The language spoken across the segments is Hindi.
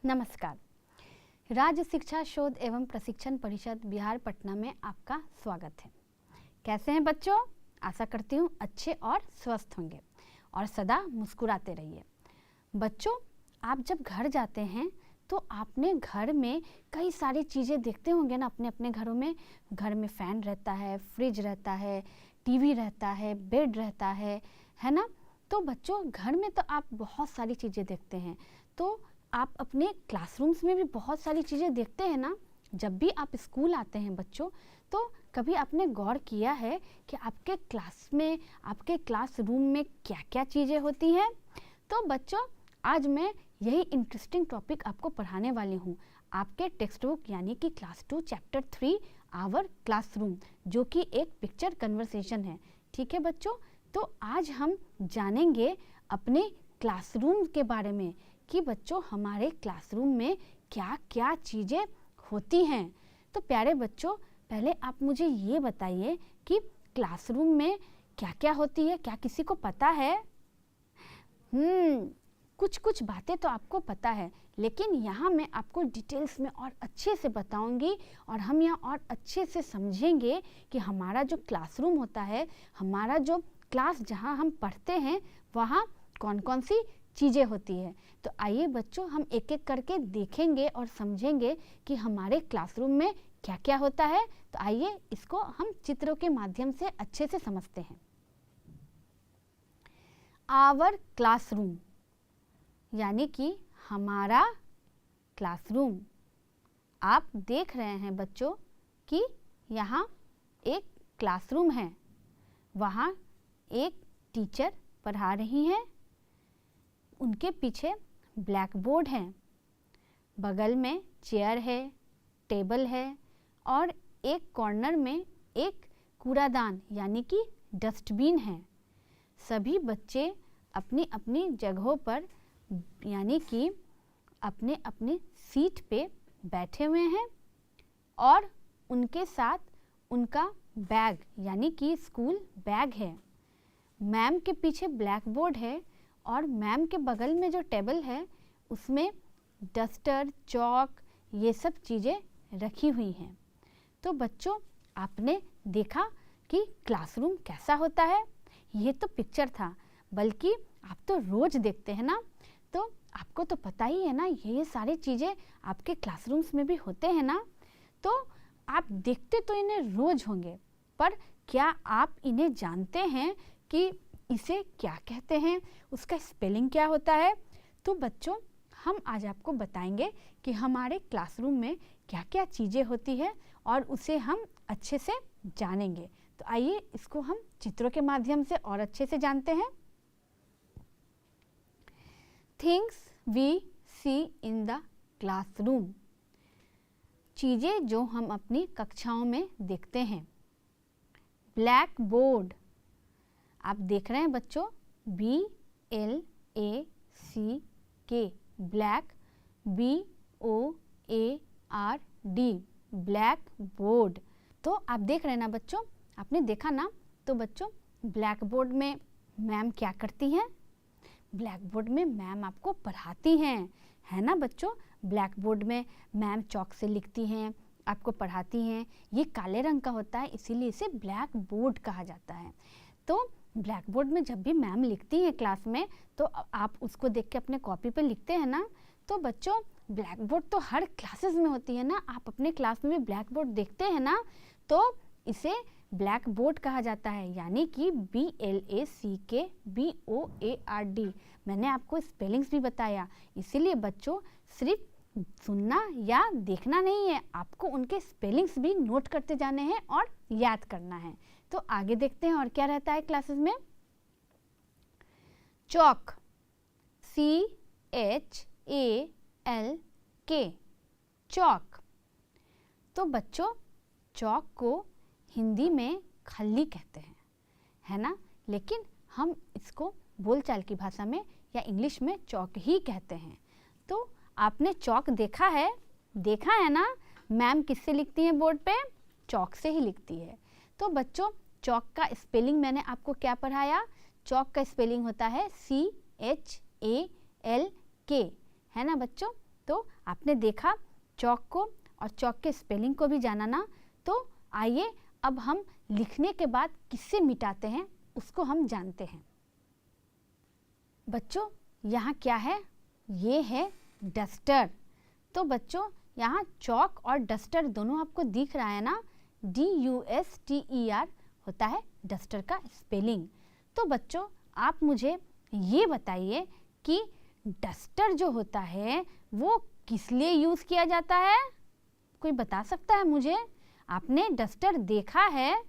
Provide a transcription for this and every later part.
नमस्कार। राज्य शिक्षा शोध एवं प्रशिक्षण परिषद बिहार पटना में आपका स्वागत है। कैसे हैं बच्चों? आशा करती हूँ अच्छे और स्वस्थ होंगे और सदा मुस्कुराते रहिए। बच्चों, आप जब घर जाते हैं तो आपने घर में कई सारी चीज़ें देखते होंगे ना। अपने अपने घरों में घर में फ़ैन रहता है, फ्रिज रहता है, टीवी रहता है, बेड रहता है ना। तो बच्चों, घर में तो आप बहुत सारी चीज़ें देखते हैं। तो आप अपने क्लासरूम्स में भी बहुत सारी चीज़ें देखते हैं ना। जब भी आप स्कूल आते हैं बच्चों, तो कभी आपने गौर किया है कि आपके क्लास में, आपके क्लासरूम में क्या क्या चीज़ें होती हैं? तो बच्चों, आज मैं यही इंटरेस्टिंग टॉपिक आपको पढ़ाने वाली हूँ। आपके टेक्स्ट बुक यानी कि क्लास 2 चैप्टर 3 आवर क्लासरूम, जो कि एक पिक्चर कन्वर्सेशन है। ठीक है बच्चों, तो आज हम जानेंगे अपने क्लासरूम के बारे में कि बच्चों हमारे क्लासरूम में क्या क्या चीज़ें होती हैं। तो प्यारे बच्चों, पहले आप मुझे ये बताइए कि क्लासरूम में क्या क्या होती है, क्या किसी को पता है? कुछ कुछ बातें तो आपको पता है, लेकिन यहाँ मैं आपको डिटेल्स में और अच्छे से बताऊंगी और हम यहाँ और अच्छे से समझेंगे कि हमारा जो क्लासरूम होता है, हमारा जो क्लास जहाँ हम पढ़ते हैं, वहाँ कौन कौन सी चीज़ें होती है। तो आइए बच्चों, हम एक एक करके देखेंगे और समझेंगे कि हमारे क्लासरूम में क्या क्या होता है। तो आइए इसको हम चित्रों के माध्यम से अच्छे से समझते हैं। आवर क्लासरूम यानी कि हमारा क्लासरूम। आप देख रहे हैं बच्चों कि यहाँ एक क्लासरूम है, वहाँ एक टीचर पढ़ा रही हैं, उनके पीछे ब्लैक बोर्ड है, बगल में चेयर है, टेबल है और एक कॉर्नर में एक कूड़ादान यानी कि डस्टबिन है। सभी बच्चे अपनी अपनी जगहों पर यानी कि अपने अपने सीट पे बैठे हुए हैं और उनके साथ उनका बैग यानी कि स्कूल बैग है। मैम के पीछे ब्लैक बोर्ड है और मैम के बगल में जो टेबल है उसमें डस्टर, चॉक, ये सब चीज़ें रखी हुई हैं। तो बच्चों, आपने देखा कि क्लासरूम कैसा होता है। ये तो पिक्चर था, बल्कि आप तो रोज़ देखते हैं ना, तो आपको तो पता ही है ना, ये सारी चीज़ें आपके क्लासरूम्स में भी होते हैं ना। तो आप देखते तो इन्हें रोज़ होंगे, पर क्या आप इन्हें जानते हैं कि इसे क्या कहते हैं, उसका स्पेलिंग क्या होता है? तो बच्चों, हम आज आपको बताएंगे कि हमारे क्लासरूम में क्या क्या चीज़ें होती है और उसे हम अच्छे से जानेंगे। तो आइए इसको हम चित्रों के माध्यम से और अच्छे से जानते हैं। Things we see in the classroom, चीज़ें जो हम अपनी कक्षाओं में देखते हैं। ब्लैक बोर्ड, आप देख रहे हैं बच्चों, BLACK, black, BOARD, black board. तो आप देख रहे हैं ना बच्चों, आपने देखा ना। तो बच्चों, ब्लैक बोर्ड में मैम क्या करती हैं? ब्लैक बोर्ड में मैम आपको पढ़ाती हैं, है ना बच्चों। ब्लैक बोर्ड में मैम चॉक से लिखती हैं, आपको पढ़ाती हैं। ये काले रंग का होता है, इसीलिए इसे ब्लैक बोर्ड कहा जाता है। तो ब्लैक बोर्ड में जब भी मैम लिखती हैं क्लास में, तो आप उसको देख के अपने कॉपी पे लिखते हैं ना। तो बच्चों, ब्लैक बोर्ड तो हर क्लासेस में होती है ना। आप अपने क्लास में भी ब्लैक बोर्ड देखते हैं ना, तो इसे ब्लैक बोर्ड कहा जाता है, यानी कि BLACK मैंने आपको स्पेलिंग्स भी बताया। इसीलिए बच्चों, सिर्फ सुनना या देखना नहीं है, आपको उनके स्पेलिंग्स भी नोट करते जाने हैं और याद करना है। तो आगे देखते हैं और क्या रहता है क्लासेस में। Chalk, CHALK, chalk. तो बच्चों, चॉक को हिंदी में खल्ली कहते हैं, है ना, लेकिन हम इसको बोलचाल की भाषा में या इंग्लिश में चॉक ही कहते हैं। तो आपने चॉक देखा है ना। मैम किससे लिखती हैं बोर्ड पे? चॉक से ही लिखती है। तो बच्चों, चॉक का स्पेलिंग मैंने आपको क्या पढ़ाया? चॉक का स्पेलिंग होता है CHALK, है ना बच्चों। तो आपने देखा चौक को और चौक के स्पेलिंग को भी जाना ना। तो आइए अब हम लिखने के बाद किससे मिटाते हैं उसको हम जानते हैं। बच्चों यहाँ क्या है, ये है डस्टर। तो बच्चों यहाँ चौक और डस्टर दोनों आपको दिख रहा है ना, DUSTER होता है डस्टर का स्पेलिंग। तो बच्चों आप मुझे ये बताइए कि डस्टर जो होता है वो किस लिए यूज़ किया जाता है? कोई बता सकता है मुझे? आपने डस्टर देखा है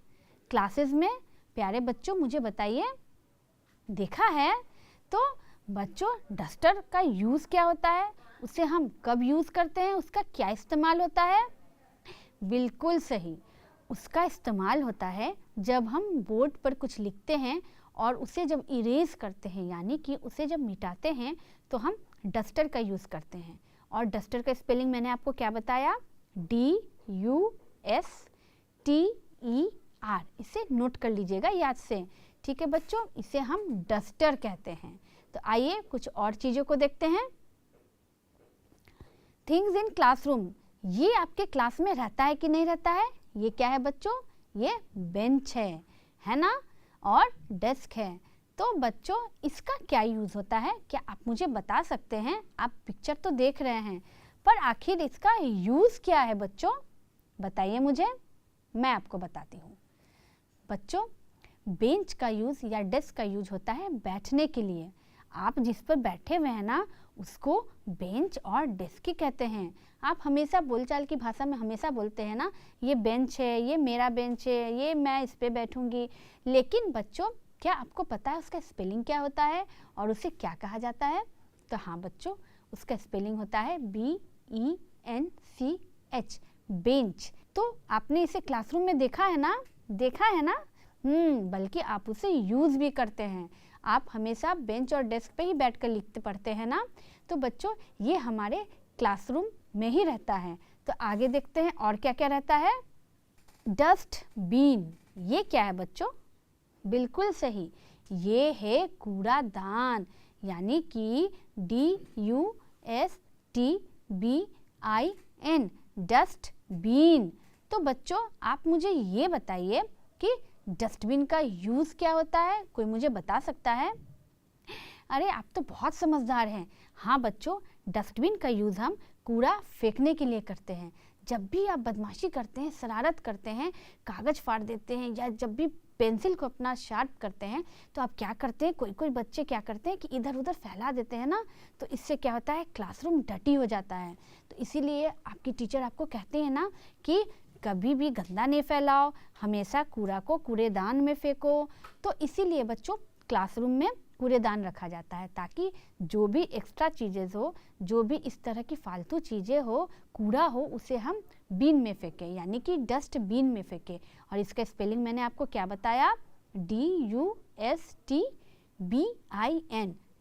क्लासेस में? प्यारे बच्चों मुझे बताइए, देखा है? तो बच्चों डस्टर का यूज़ क्या होता है, उसे हम कब यूज़ करते हैं, उसका क्या इस्तेमाल होता है? बिल्कुल सही, उसका इस्तेमाल होता है जब हम बोर्ड पर कुछ लिखते हैं और उसे जब इरेज करते हैं, यानी कि उसे जब मिटाते हैं, तो हम डस्टर का यूज़ करते हैं। और डस्टर का स्पेलिंग मैंने आपको क्या बताया, DUSTER। इसे नोट कर लीजिएगा याद से, ठीक है बच्चों, इसे हम डस्टर कहते हैं। तो आइए कुछ और चीज़ों को देखते हैं। थिंग्स इन क्लासरूम, ये आपके क्लास में रहता है कि नहीं रहता है? ये क्या है बच्चों? ये बेंच है ना, और डेस्क है। तो बच्चों इसका क्या यूज़ होता है, क्या आप मुझे बता सकते हैं? आप पिक्चर तो देख रहे हैं, पर आखिर इसका यूज़ क्या है बच्चों? बताइए मुझे, मैं आपको बताती हूँ। बच्चों बेंच का यूज़ या डेस्क का यूज होता है बैठने के लिए। आप जिस पर बैठे हुए हैं ना, उसको बेंच और डेस्क ही कहते हैं। आप हमेशा बोलचाल की भाषा में हमेशा बोलते हैं ना, ये बेंच है, ये मेरा बेंच है, ये मैं इस पे बैठूंगी। लेकिन बच्चों क्या आपको पता है उसका स्पेलिंग क्या होता है और उसे क्या कहा जाता है? तो हाँ बच्चों, उसका स्पेलिंग होता है BENCH, बेंच। तो आपने इसे क्लासरूम में देखा है ना, देखा है ना? बल्कि आप उसे यूज़ भी करते हैं। आप हमेशा बेंच और डेस्क पे ही बैठकर लिखते पढ़ते हैं ना। तो बच्चों ये हमारे क्लासरूम में ही रहता है। तो आगे देखते हैं और क्या क्या रहता है। डस्टबिन, ये क्या है बच्चों? बिल्कुल सही, ये है कूड़ादान, यानी कि DUSTBIN, डस्टबिन। तो बच्चों आप मुझे ये बताइए कि डस्टबिन का यूज़ क्या होता है? कोई मुझे बता सकता है? अरे आप तो बहुत समझदार हैं। हाँ बच्चों, डस्टबिन का यूज़ हम कूड़ा फेंकने के लिए करते हैं। जब भी आप बदमाशी करते हैं, शरारत करते हैं, कागज़ फाड़ देते हैं, या जब भी पेंसिल को अपना शार्प करते हैं, तो आप क्या करते हैं, कोई कोई बच्चे क्या करते हैं कि इधर उधर फैला देते हैं ना। तो इससे क्या होता है, क्लासरूम डर्टी हो जाता है। तो इसीलिए आपकी टीचर आपको कहते हैं ना कि कभी भी गंदा नहीं फैलाओ, हमेशा कूड़ा को कूड़ेदान में फेंको। तो इसीलिए बच्चों क्लासरूम में कूड़ेदान रखा जाता है, ताकि जो भी एक्स्ट्रा चीज़ें हो, जो भी इस तरह की फालतू चीज़ें हो, कूड़ा हो, उसे हम बीन में फेंकें, यानी कि डस्टबिन में फेंकें। और इसका स्पेलिंग मैंने आपको क्या बताया, DUSTBIN,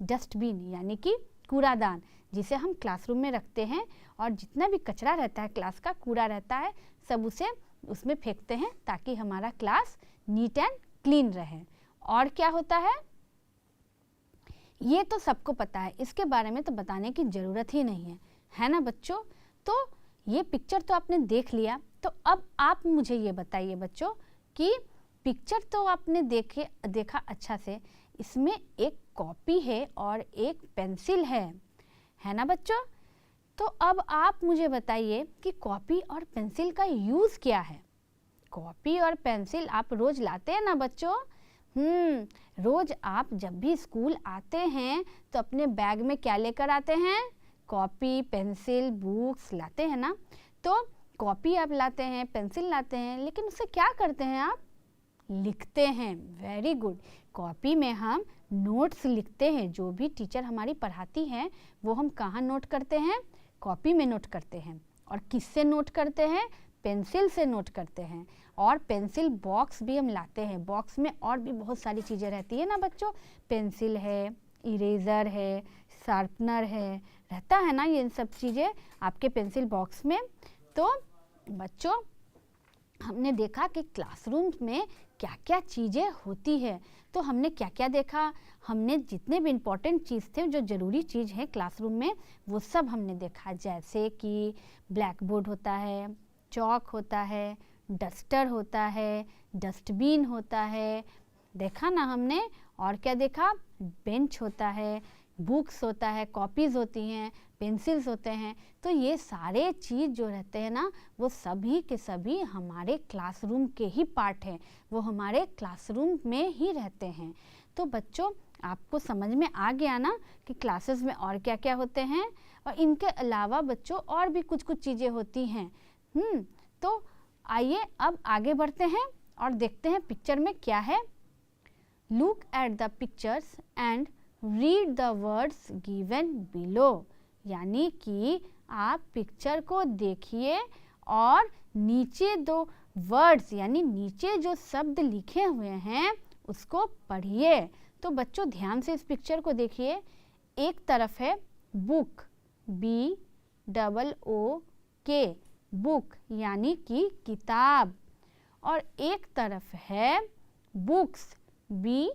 डस्टबिन, यानी कि कूड़ादान, जिसे हम क्लासरूम में रखते हैं। और जितना भी कचरा रहता है, क्लास का कूड़ा रहता है, सब उसे उसमें फेंकते हैं, ताकि हमारा क्लास नीट एंड क्लीन रहे। और क्या होता है, ये तो सबको पता है, इसके बारे में तो बताने की ज़रूरत ही नहीं है ना बच्चों? तो ये पिक्चर तो आपने देख लिया। तो अब आप मुझे ये बताइए बच्चों कि पिक्चर तो आपने देखा अच्छा से, इसमें एक कॉपी है और एक पेंसिल है ना बच्चों? तो अब आप मुझे बताइए कि कॉपी और पेंसिल का यूज़ क्या है। कॉपी और पेंसिल आप रोज़ लाते हैं ना बच्चों? रोज़ आप जब भी स्कूल आते हैं तो अपने बैग में क्या लेकर आते हैं? कॉपी, पेंसिल, बुक्स लाते हैं ना। तो कॉपी आप लाते हैं, पेंसिल लाते हैं, लेकिन उससे क्या करते हैं आप? लिखते हैं। Very good. कॉपी में हम नोट्स लिखते हैं, जो भी टीचर हमारी पढ़ाती है वो हम कहाँ नोट करते हैं? कॉपी में नोट करते हैं। और किससे नोट करते हैं? पेंसिल से नोट करते हैं। और पेंसिल बॉक्स भी हम लाते हैं, बॉक्स में और भी बहुत सारी चीज़ें रहती है ना बच्चों, पेंसिल है, इरेज़र है, शार्पनर है, रहता है ना ये सब चीज़ें आपके पेंसिल बॉक्स में। तो बच्चों हमने देखा कि क्लासरूम में क्या क्या चीज़ें होती है। तो हमने क्या क्या देखा, हमने जितने भी इम्पोर्टेंट चीज़ थे, जो ज़रूरी चीज़ है क्लासरूम में, वो सब हमने देखा। जैसे कि ब्लैक बोर्ड होता है, चॉक होता है, डस्टर होता है, डस्टबिन होता है, देखा ना हमने। और क्या देखा, बेंच होता है, बुक्स होता है, कॉपीज़ होती हैं, पेंसिल्स होते हैं। तो ये सारे चीज़ जो रहते हैं ना, वो सभी के सभी हमारे क्लासरूम के ही पार्ट हैं, वो हमारे क्लासरूम में ही रहते हैं। तो बच्चों, आपको समझ में आ गया ना कि क्लासेस में और क्या क्या होते हैं, और इनके अलावा बच्चों और भी कुछ कुछ चीज़ें होती हैं। तो आइए अब आगे बढ़ते हैं और देखते हैं पिक्चर में क्या है। Look at the pictures and read the words given below. यानी कि आप पिक्चर को देखिए और नीचे दो वर्ड्स यानी नीचे जो शब्द लिखे हुए हैं उसको पढ़िए। तो बच्चों ध्यान से इस पिक्चर को देखिए। एक तरफ है बुक, BOOK, बुक यानी कि किताब, और एक तरफ है बुक्स, BOOKS,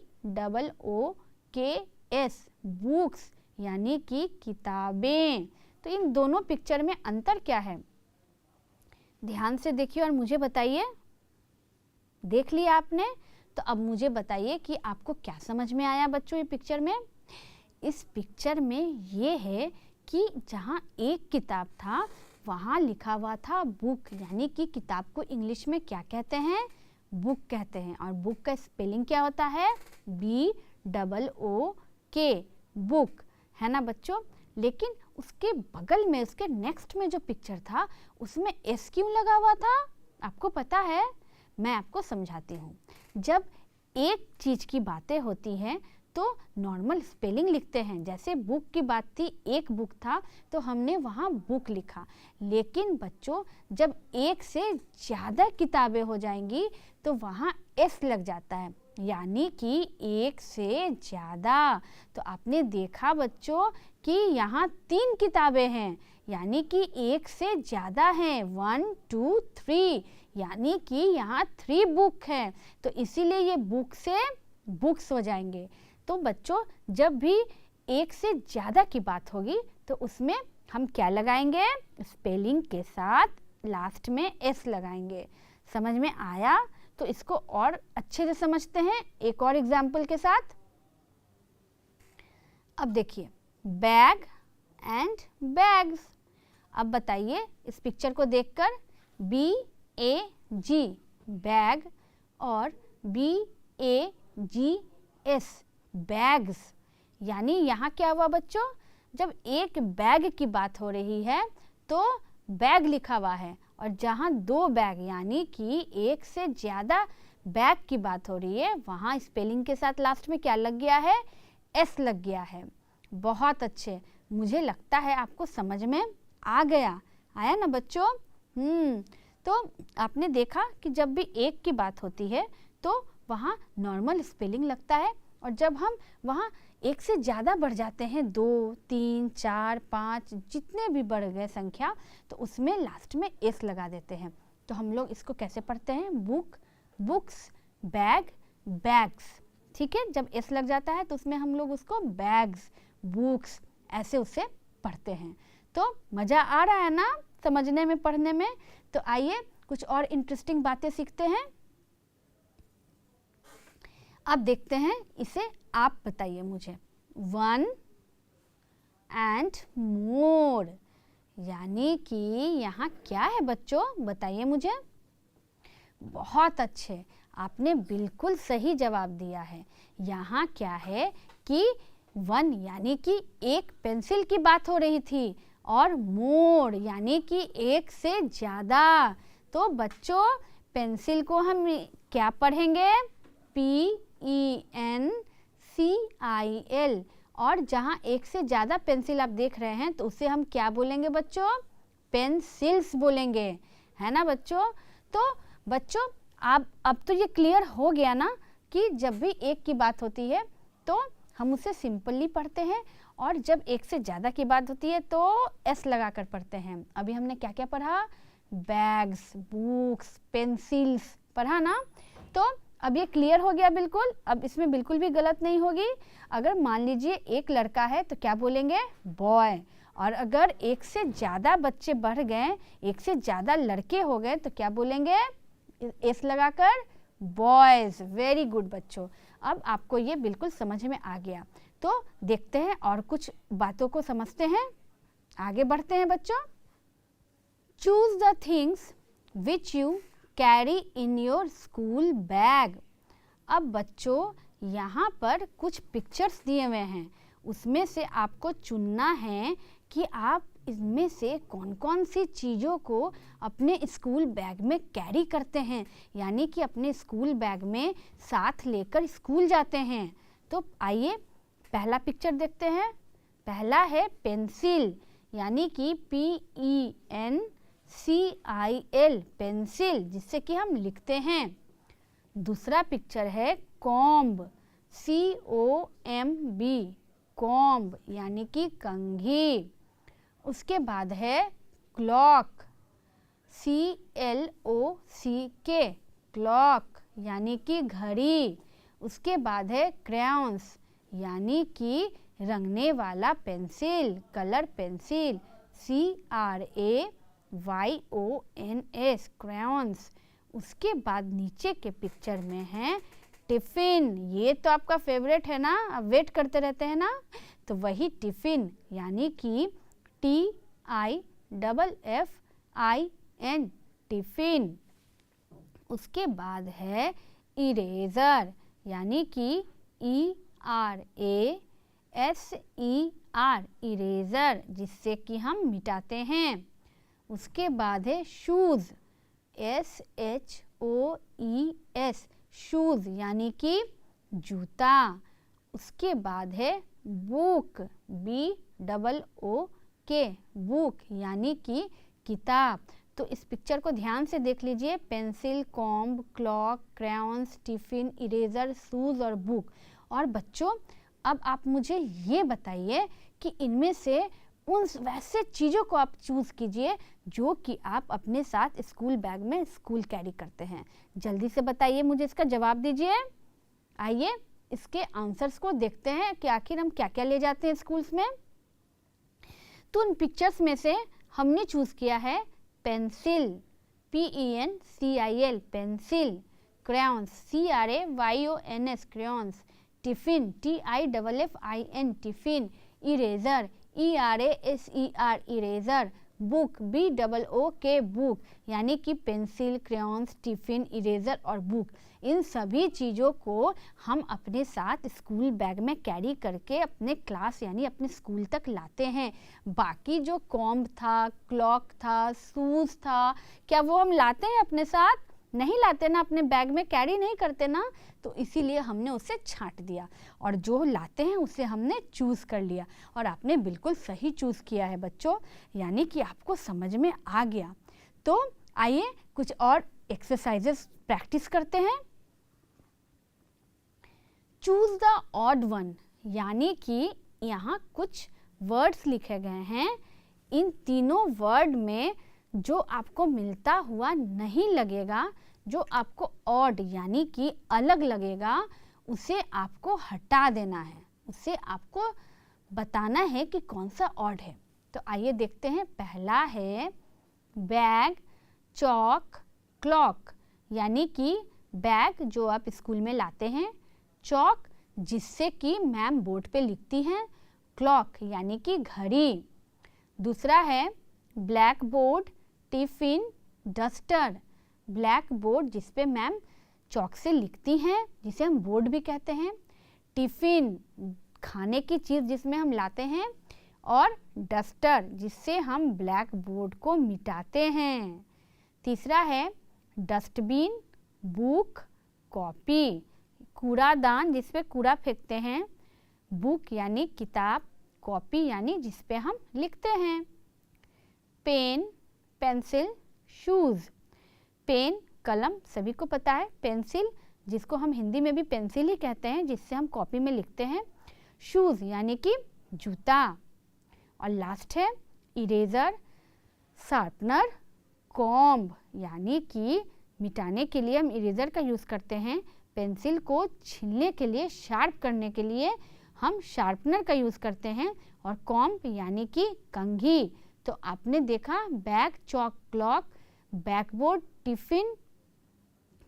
बुक्स यानी कि किताबें। तो इन दोनों पिक्चर में अंतर क्या है, ध्यान से देखिए और मुझे बताइए। देख लिया आपने? तो अब मुझे बताइए कि आपको क्या समझ में आया बच्चों ये पिक्चर में। इस पिक्चर में ये है कि जहाँ एक किताब था वहाँ लिखा हुआ था बुक, यानी कि किताब को इंग्लिश में क्या कहते हैं, बुक कहते हैं। और बुक का स्पेलिंग क्या होता है, BOOK, बुक, है ना बच्चों। लेकिन उसके बगल में, उसके नेक्स्ट में जो पिक्चर था उसमें S क्यों लगा हुआ था, आपको पता है? मैं आपको समझाती हूँ। जब एक चीज़ की बातें होती हैं तो नॉर्मल स्पेलिंग लिखते हैं। जैसे बुक की बात थी, एक बुक था तो हमने वहाँ बुक लिखा। लेकिन बच्चों जब एक से ज़्यादा किताबें हो जाएंगी तो वहाँ S लग जाता है, यानी कि एक से ज़्यादा। तो आपने देखा बच्चों कि यहाँ 3 किताबें हैं, यानी कि एक से ज़्यादा हैं, 1 2 3, यानी कि यहाँ 3 बुक हैं। तो इसीलिए ये बुक से बुक्स हो जाएंगे। तो बच्चों जब भी एक से ज़्यादा की बात होगी तो उसमें हम क्या लगाएंगे, स्पेलिंग के साथ लास्ट में S लगाएंगे। समझ में आया? तो इसको और अच्छे से समझते हैं एक और एग्जाम्पल के साथ। अब देखिए, बैग एंड बैग्स। अब बताइए इस पिक्चर को देखकर, BAG बैग और BAGS बैग्स, यानी यहाँ क्या हुआ बच्चों, जब एक बैग की बात हो रही है तो बैग लिखा हुआ है, और जहाँ 2 बैग यानी कि एक से ज़्यादा बैग की बात हो रही है वहाँ स्पेलिंग के साथ लास्ट में क्या लग गया है, S लग गया है। बहुत अच्छे, मुझे लगता है आपको समझ में आ गया, आया ना बच्चों। तो आपने देखा कि जब भी एक की बात होती है तो वहाँ नॉर्मल स्पेलिंग लगता है, और जब हम वहाँ एक से ज़्यादा बढ़ जाते हैं, 2 3 4 5 जितने भी बढ़ गए संख्या, तो उसमें लास्ट में S लगा देते हैं। तो हम लोग इसको कैसे पढ़ते हैं, बुक, बुक्स, बैग, बैग्स। ठीक है, जब S लग जाता है तो उसमें हम लोग उसको बैग्स, बुक्स ऐसे उसे पढ़ते हैं। तो मज़ा आ रहा है ना समझने में, पढ़ने में? तो आइए कुछ और इंटरेस्टिंग बातें सीखते हैं। अब देखते हैं इसे, आप बताइए मुझे। 1 and more, यानी कि यहाँ क्या है बच्चों, बताइए मुझे। बहुत अच्छे, आपने बिल्कुल सही जवाब दिया है। यहाँ क्या है कि 1 यानी कि एक पेंसिल की बात हो रही थी, और मोर यानी कि एक से ज़्यादा। तो बच्चों पेंसिल को हम क्या पढ़ेंगे, PENCIL, और जहाँ एक से ज़्यादा पेंसिल आप देख रहे हैं तो उसे हम क्या बोलेंगे बच्चों, पेंसिल्स बोलेंगे, है ना बच्चों। तो बच्चों आप अब तो ये क्लियर हो गया ना कि जब भी एक की बात होती है तो हम उसे सिंपली पढ़ते हैं, और जब एक से ज़्यादा की बात होती है तो S लगा कर पढ़ते हैं। अभी हमने क्या क्या पढ़ा, बैग्स, बुक्स, पेंसिल्स पढ़ा ना। तो अब ये क्लियर हो गया बिल्कुल। अब इसमें बिल्कुल भी गलत नहीं होगी। अगर मान लीजिए एक लड़का है तो क्या बोलेंगे, बॉय। और अगर एक से ज़्यादा बच्चे बढ़ गए, एक से ज़्यादा लड़के हो गए तो क्या बोलेंगे, एस लगाकर, बॉयज़। वेरी गुड बच्चों, अब आपको ये बिल्कुल समझ में आ गया। तो देखते हैं और कुछ बातों को समझते हैं, आगे बढ़ते हैं बच्चों। Choose the things which you carry in your school bag. अब बच्चों यहाँ पर कुछ पिक्चर्स दिए हुए हैं, उसमें से आपको चुनना है कि आप इसमें से कौन कौन सी चीज़ों को अपने स्कूल बैग में कैरी करते हैं, यानी कि अपने स्कूल बैग में साथ लेकर स्कूल जाते हैं। तो आइए पहला पिक्चर देखते हैं। पहला है पेंसिल, यानी कि PENCIL, पेंसिल, जिससे कि हम लिखते हैं। दूसरा पिक्चर है कॉम्ब, COMB, कॉम्ब, यानी कि कंघी। उसके बाद है क्लॉक, CLOCK, क्लॉक, यानी कि घड़ी। उसके बाद है क्रेयॉन्स, यानी कि रंगने वाला pencil, colour pencil, CRAYONS, crayons. उसके बाद नीचे के पिक्चर में है टिफ़िन। ये तो आपका फेवरेट है ना, आप वेट करते रहते हैं ना, तो वही टिफ़िन, यानी कि TIFFIN, टिफ़िन। उसके बाद है इरेज़र, यानी कि ERASER, इरेज़र, जिससे कि हम मिटाते हैं। उसके बाद है शूज़, SHOES, शूज़, यानी कि जूता। उसके बाद है बुक, BOOK, बुक, यानी कि किताब। तो इस पिक्चर को ध्यान से देख लीजिए, pencil, comb, clock, crayons, tiffin, eraser, shoes और बुक। और बच्चों अब आप मुझे ये बताइए कि इनमें से उन वैसे चीज़ों को आप चूज़ कीजिए जो कि आप अपने साथ स्कूल बैग में स्कूल कैरी करते हैं। जल्दी से बताइए, मुझे इसका जवाब दीजिए। आइए इसके आंसर्स को देखते हैं कि आखिर हम क्या क्या ले जाते हैं स्कूल्स में। तो उन पिक्चर्स में से हमने चूज़ किया है pencil, PENCIL, pencil, crayons, CRAYONS, crayons, tiffin, TIFFIN, tiffin, eraser, ERASER, eraser, book, BOOK, book, यानी कि पेंसिल, क्रेयॉन्स, टिफ़िन, इरेज़र और बुक। इन सभी चीज़ों को हम अपने साथ स्कूल बैग में कैरी करके अपने क्लास यानी अपने स्कूल तक लाते हैं। बाकी जो कॉम्ब था, क्लॉक था, शूज़ था, क्या वो हम लाते हैं अपने साथ? नहीं लाते ना, अपने बैग में कैरी नहीं करते ना, तो इसीलिए हमने उसे छांट दिया और जो लाते हैं उसे हमने चूज़ कर लिया। और आपने बिल्कुल सही चूज़ किया है बच्चों, यानी कि आपको समझ में आ गया। तो आइए कुछ और एक्सरसाइजेस प्रैक्टिस करते हैं। चूज़ द ऑड वन, यानी कि यहाँ कुछ वर्ड्स लिखे गए हैं। इन तीनों वर्ड में जो आपको मिलता हुआ नहीं लगेगा, जो आपको ऑड यानी कि अलग लगेगा, उसे आपको हटा देना है, उसे आपको बताना है कि कौन सा ऑड है। तो आइए देखते हैं। पहला है बैग, चॉक, क्लॉक, यानी कि बैग जो आप स्कूल में लाते हैं, चॉक जिससे कि मैम बोर्ड पे लिखती हैं, क्लॉक यानी कि घड़ी। दूसरा है black board, tiffin, duster, black board जिस पे मैम चॉक से लिखती हैं, जिसे हम बोर्ड भी कहते हैं, टिफ़िन खाने की चीज़ जिसमें हम लाते हैं, और डस्टर जिससे हम ब्लैक बोर्ड को मिटाते हैं। तीसरा है डस्टबिन, बुक, कॉपी, कूड़ादान जिस पे कूड़ा फेंकते हैं, बुक यानी किताब, कॉपी यानी जिस पे हम लिखते हैं। पेन, पेंसिल, शूज़, पेन कलम सभी को पता है, पेंसिल जिसको हम हिंदी में भी पेंसिल ही कहते हैं, जिससे हम कॉपी में लिखते हैं, शूज़ यानी कि जूता, और लास्ट है इरेज़र, शार्पनर, कॉम्ब यानी कि मिटाने के लिए हम इरेज़र का यूज़ करते हैं, पेंसिल को छीलने के लिए, शार्प करने के लिए हम शार्पनर का यूज़ करते हैं, और कॉम्ब यानी कि कंघी। तो आपने देखा bag, chalk, clock, backboard, tiffin,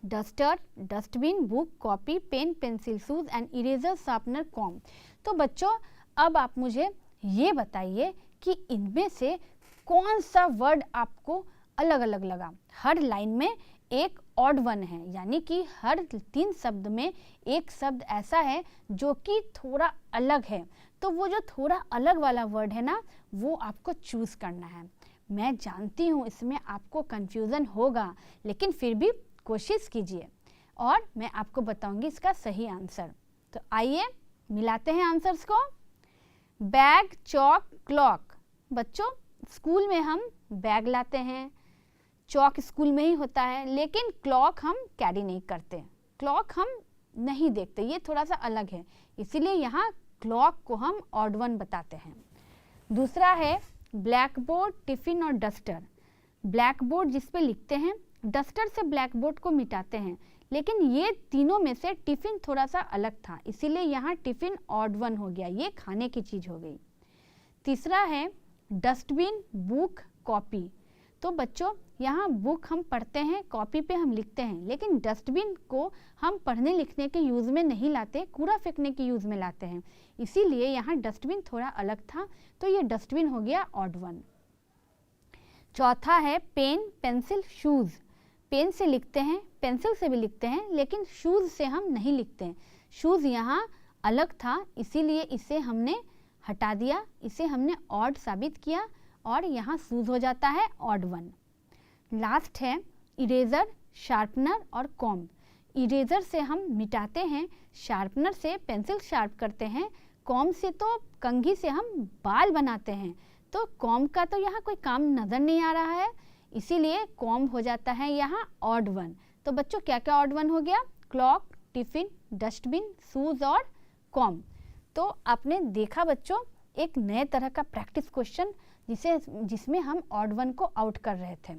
duster, dustbin, book, copy, pen, pencil, shoes and eraser, sharpener, comb. तो बच्चों अब आप मुझे ये बताइए कि इनमें से कौन सा वर्ड आपको अलग अलग लगा। हर लाइन में एक ऑड वन है, यानी कि हर 3 शब्द में एक शब्द ऐसा है जो कि थोड़ा अलग है। तो वो जो थोड़ा अलग वाला वर्ड है ना, वो आपको चूज़ करना है। मैं जानती हूँ इसमें आपको कन्फ्यूज़न होगा, लेकिन फिर भी कोशिश कीजिए और मैं आपको बताऊंगी इसका सही आंसर। तो आइए मिलाते हैं आंसर्स को। Bag, chalk, clock. बच्चों स्कूल में हम बैग लाते हैं, चॉक स्कूल में ही होता है, लेकिन क्लॉक हम कैरी नहीं करते, क्लॉक हम नहीं देखते, ये थोड़ा सा अलग है, इसीलिए यहाँ क्लॉक को हम ऑड वन बताते हैं। दूसरा है ब्लैक बोर्ड, टिफिन और डस्टर। ब्लैक बोर्ड जिस पे लिखते हैं, डस्टर से ब्लैक बोर्ड को मिटाते हैं, लेकिन ये तीनों में से टिफिन थोड़ा सा अलग था, इसीलिए यहाँ टिफिन ऑड वन हो गया, ये खाने की चीज़ हो गई। तीसरा है डस्टबिन, बुक, कॉपी। तो बच्चों यहाँ बुक हम पढ़ते हैं, कॉपी पे हम लिखते हैं, लेकिन डस्टबिन को हम पढ़ने लिखने के यूज़ में नहीं लाते, कूड़ा फेंकने के यूज़ में लाते हैं, इसीलिए यहाँ डस्टबिन थोड़ा अलग था, तो ये डस्टबिन हो गया ऑड वन। चौथा है पेन, पेंसिल, शूज़। पेन से लिखते हैं, पेंसिल से भी लिखते हैं, लेकिन शूज़ से हम नहीं लिखते हैं। शूज़ यहाँ अलग था, इसीलिए इसे हमने हटा दिया, इसे हमने ऑड साबित किया और यहाँ शूज़ हो जाता है ऑड वन। लास्ट है इरेज़र, शार्पनर और कॉम्ब। इरेज़र से हम मिटाते हैं, शार्पनर से पेंसिल शार्प करते हैं, कॉम्ब से तो कंघी से हम बाल बनाते हैं। तो कॉम्ब का तो यहाँ कोई काम नज़र नहीं आ रहा है, इसीलिए कॉम्ब हो जाता है यहाँ ऑड वन। तो बच्चों क्या क्या ऑड वन हो गया? क्लॉक, टिफिन, डस्टबिन, शूज़ और कॉम्ब। तो आपने देखा बच्चों एक नए तरह का प्रैक्टिस क्वेश्चन जिसमें हम ऑड वन को आउट कर रहे थे।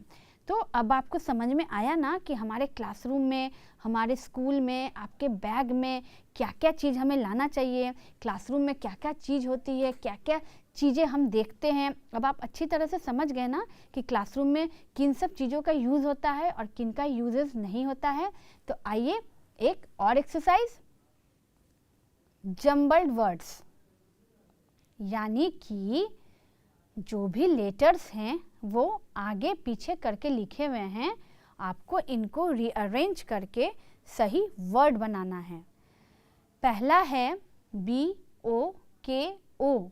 तो अब आपको समझ में आया ना कि हमारे क्लासरूम में, हमारे स्कूल में, आपके बैग में क्या क्या चीज़ हमें लाना चाहिए, क्लासरूम में क्या क्या चीज़ होती है, क्या क्या चीज़ें हम देखते हैं। अब आप अच्छी तरह से समझ गए ना कि क्लासरूम में किन सब चीज़ों का यूज़ होता है और किन का यूजेस नहीं होता है। तो आइए एक और एक्सरसाइज, जम्बल्ड वर्ड्स, यानी कि जो भी लेटर्स हैं वो आगे पीछे करके लिखे हुए हैं, आपको इनको रीअरेंज करके सही वर्ड बनाना है। पहला है BOKO,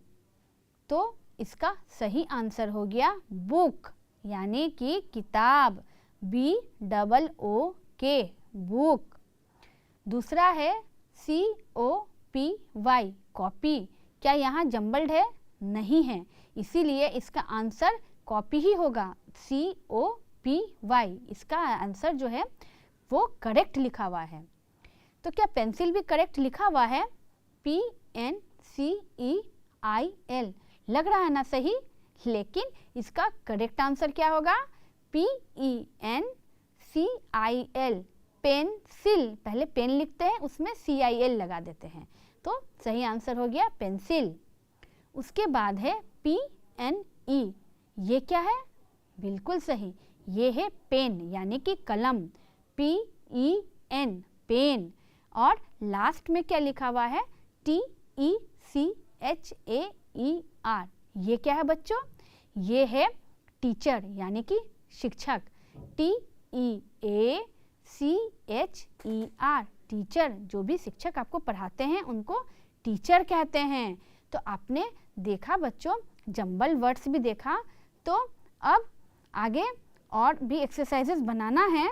तो इसका सही आंसर हो गया बुक, यानी कि किताब, BOOK, बुक। दूसरा है COPY, कॉपी। क्या यहाँ जम्बल्ड है? नहीं है, इसीलिए इसका आंसर कॉपी ही होगा, COPY। इसका आंसर जो है वो करेक्ट लिखा हुआ है। तो क्या पेंसिल भी करेक्ट लिखा हुआ है? PENCIL, लग रहा है ना सही, लेकिन इसका करेक्ट आंसर क्या होगा? PENCIL, pencil. पहले पेन लिखते हैं, उसमें CIL लगा देते हैं, तो सही आंसर हो गया पेंसिल। उसके बाद है PNE, ये क्या है? बिल्कुल सही, ये है पेन, यानी कि कलम, PEN, पेन। और लास्ट में क्या लिखा हुआ है? TECHER, ये क्या है बच्चों? ये है टीचर, यानी कि शिक्षक, TEACHER, टीचर। जो भी शिक्षक आपको पढ़ाते हैं उनको टीचर कहते हैं। तो आपने देखा बच्चों, जंबल वर्ड्स भी देखा। तो अब आगे और भी एक्सरसाइजेस बनाना है,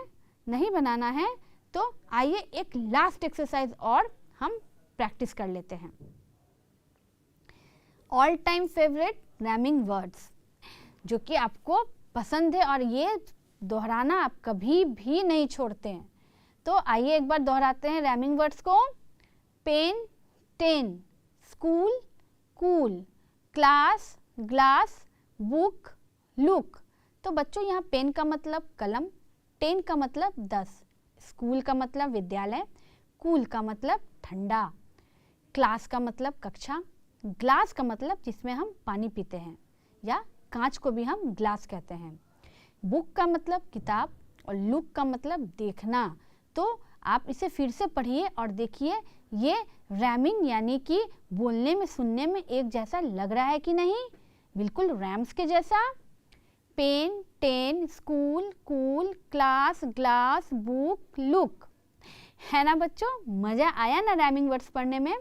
नहीं बनाना है? तो आइए एक लास्ट एक्सरसाइज और हम प्रैक्टिस कर लेते हैं। All time favourite rhyming words, जो कि आपको पसंद है और ये दोहराना आप कभी भी नहीं छोड़ते हैं। तो आइए एक बार दोहराते हैं रैमिंग वर्ड्स को। Pen, ten, school, cool, class, glass, book, look. तो बच्चों यहाँ पेन का मतलब कलम, टेन का मतलब 10, स्कूल का मतलब विद्यालय, कूल का मतलब ठंडा, क्लास का मतलब कक्षा, ग्लास का मतलब जिसमें हम पानी पीते हैं या कांच को भी हम ग्लास कहते हैं, बुक का मतलब किताब और लुक का मतलब देखना। तो आप इसे फिर से पढ़िए और देखिए ये रैमिंग यानी कि बोलने में सुनने में एक जैसा लग रहा है कि नहीं, बिल्कुल रैम्स के जैसा। Pen, ten, school, cool, class, glass, book, look, है ना बच्चों? मज़ा आया ना रैमिंग वर्ड्स पढ़ने में?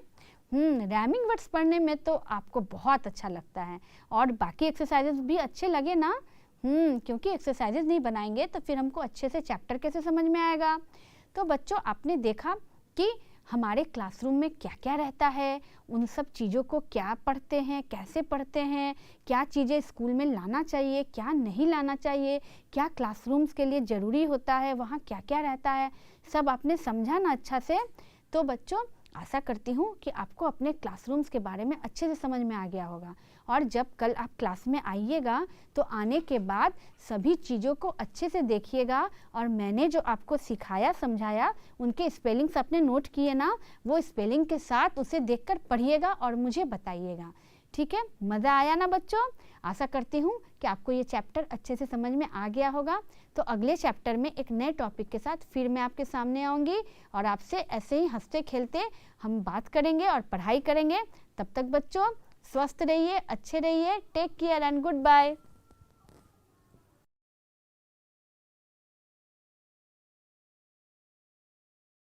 रैमिंग वर्ड्स पढ़ने में तो आपको बहुत अच्छा लगता है और बाकी एक्सरसाइजेस भी अच्छे लगे ना? क्योंकि एक्सरसाइजेस नहीं बनाएंगे तो फिर हमको अच्छे से चैप्टर कैसे समझ में आएगा। तो बच्चों आपने देखा कि हमारे क्लासरूम में क्या क्या रहता है, उन सब चीज़ों को क्या पढ़ते हैं, कैसे पढ़ते हैं, क्या चीज़ें स्कूल में लाना चाहिए, क्या नहीं लाना चाहिए, क्या क्लासरूम्स के लिए ज़रूरी होता है, वहाँ क्या क्या रहता है, सब आपने समझा ना अच्छा से। तो बच्चों आशा करती हूँ कि आपको अपने क्लासरूम्स के बारे में अच्छे से समझ में आ गया होगा और जब कल आप क्लास में आइएगा तो आने के बाद सभी चीज़ों को अच्छे से देखिएगा और मैंने जो आपको सिखाया समझाया उनके स्पेलिंग्स आपने नोट किए ना, वो स्पेलिंग के साथ उसे देखकर पढ़िएगा और मुझे बताइएगा। ठीक है, मज़ा आया ना बच्चों? आशा करती हूँ कि आपको ये चैप्टर अच्छे से समझ में आ गया होगा। तो अगले चैप्टर में एक नए टॉपिक के साथ फिर मैं आपके सामने आऊँगी और आपसे ऐसे ही हंसते खेलते हम बात करेंगे और पढ़ाई करेंगे। तब तक बच्चों स्वस्थ रहिए, अच्छे रहिए, take care and good bye.